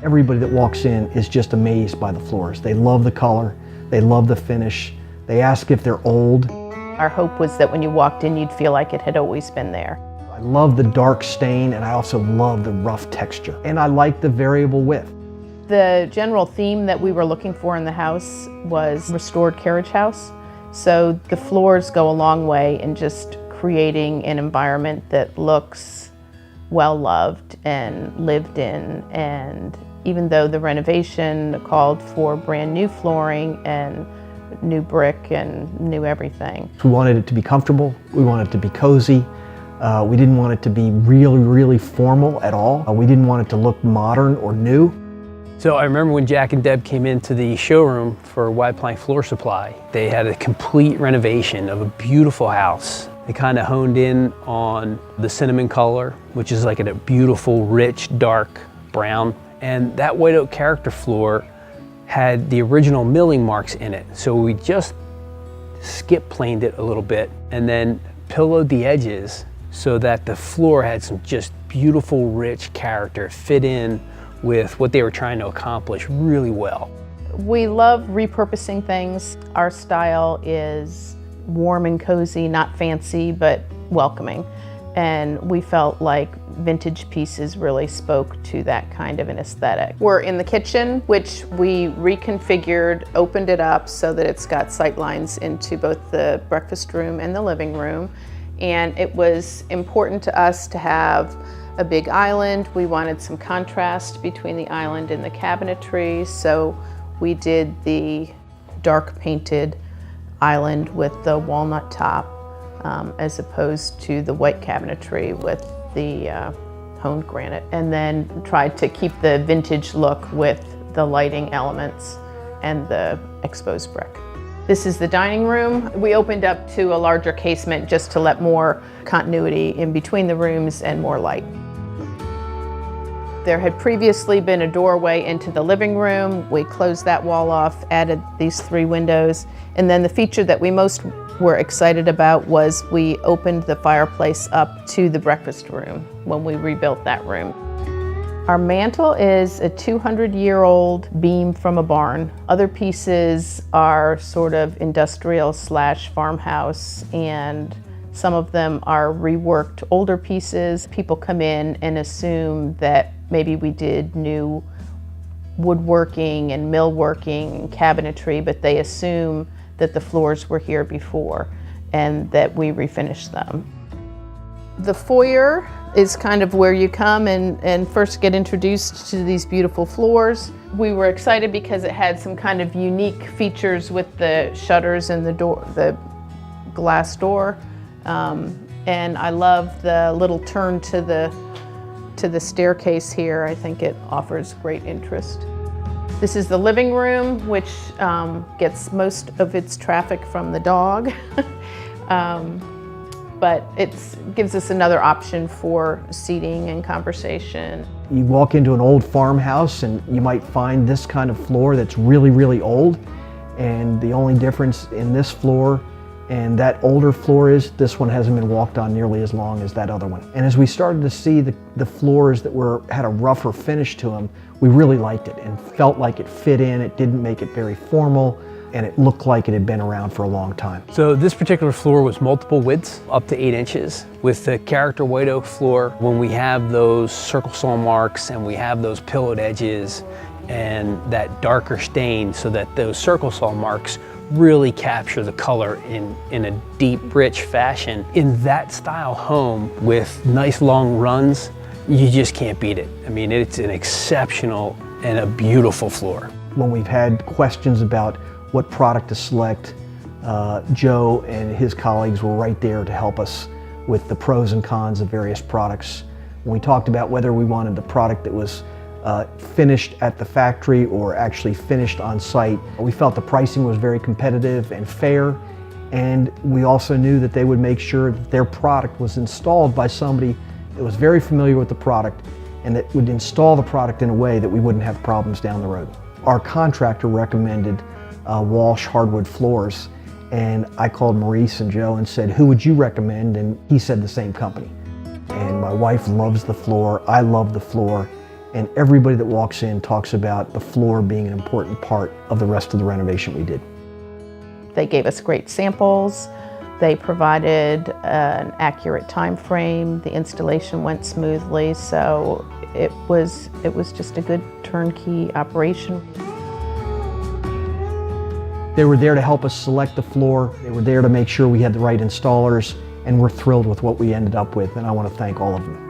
Everybody that walks in is just amazed by the floors. They love the color, they love the finish, they ask if they're old. Our hope was that when you walked in, you'd feel like it had always been there. I love the dark stain, and I also love the rough texture. And I like the variable width. The general theme that we were looking for in the house was restored carriage house. So the floors go a long way in just creating an environment that looks well loved and lived in. And even though the renovation called for brand new flooring and new brick and new everything. We wanted it to be comfortable, we wanted it to be cozy. We didn't want it to be really formal at all. We didn't want it to look modern or new. So I remember when Jack and Deb came into the showroom for Wide Plank Floor Supply, they had a complete renovation of a beautiful house. They kind of honed in on the cinnamon color, which is like a beautiful, rich, dark brown. And that white oak character floor had the original milling marks in it. So we just skip planed it a little bit and then pillowed the edges so that the floor had some just beautiful, rich character, fit in with what they were trying to accomplish really well. We love repurposing things. Our style is warm and cozy, not fancy, but welcoming. And we felt like vintage pieces really spoke to that kind of an aesthetic. We're in the kitchen, which we reconfigured, opened it up so that it's got sight lines into both the breakfast room and the living room. And it was important to us to have a big island. We wanted some contrast between the island and the cabinetry, so we did the dark painted island with the walnut top as opposed to the white cabinetry with the honed granite, and then tried to keep the vintage look with the lighting elements and the exposed brick. This is the dining room. We opened up to a larger casement just to let more continuity in between the rooms and more light. There had previously been a doorway into the living room. We closed that wall off, added these 3 windows, and then the feature that we most were excited about was we opened the fireplace up to the breakfast room when we rebuilt that room. Our mantle is a 200-year-old beam from a barn. Other pieces are sort of industrial / farmhouse, and some of them are reworked older pieces. People come in and assume that maybe we did new woodworking and millworking and cabinetry, but they assume that the floors were here before and that we refinished them. The foyer is kind of where you come and first get introduced to these beautiful floors. We were excited because it had some kind of unique features with the shutters and the door, the glass door. And I love the little turn to the staircase here. I think it offers great interest. This is the living room, which gets most of its traffic from the dog. But it gives us another option for seating and conversation. You walk into an old farmhouse and you might find this kind of floor that's really old, and the only difference in this floor and that older floor is this one hasn't been walked on nearly as long as that other one. And as we started to see the floors that had a rougher finish to them, we really liked it and felt like it fit in. It didn't make it very formal, and it looked like it had been around for a long time. So this particular floor was multiple widths, up to 8 inches. With the character white oak floor, when we have those circle saw marks and we have those pillowed edges and that darker stain, so that those circle saw marks really capture the color in a deep, rich fashion. In that style home with nice long runs, you just can't beat it. I mean, it's an exceptional and a beautiful floor. When we've had questions about what product to select, Joe and his colleagues were right there to help us with the pros and cons of various products. When we talked about whether we wanted the product that was finished at the factory or actually finished on site, we felt the pricing was very competitive and fair, and we also knew that they would make sure that their product was installed by somebody that was very familiar with the product and that would install the product in a way that we wouldn't have problems down the road. Our contractor recommended Walsh hardwood floors, and I called Maurice and Joe and said, who would you recommend? And he said the same company. And my wife loves the floor, I love the floor, and everybody that walks in talks about the floor being an important part of the rest of the renovation we did. They gave us great samples. They provided an accurate time frame. The installation went smoothly, so it was just a good turnkey operation. They were there to help us select the floor. They were there to make sure we had the right installers, and we're thrilled with what we ended up with, and I want to thank all of them.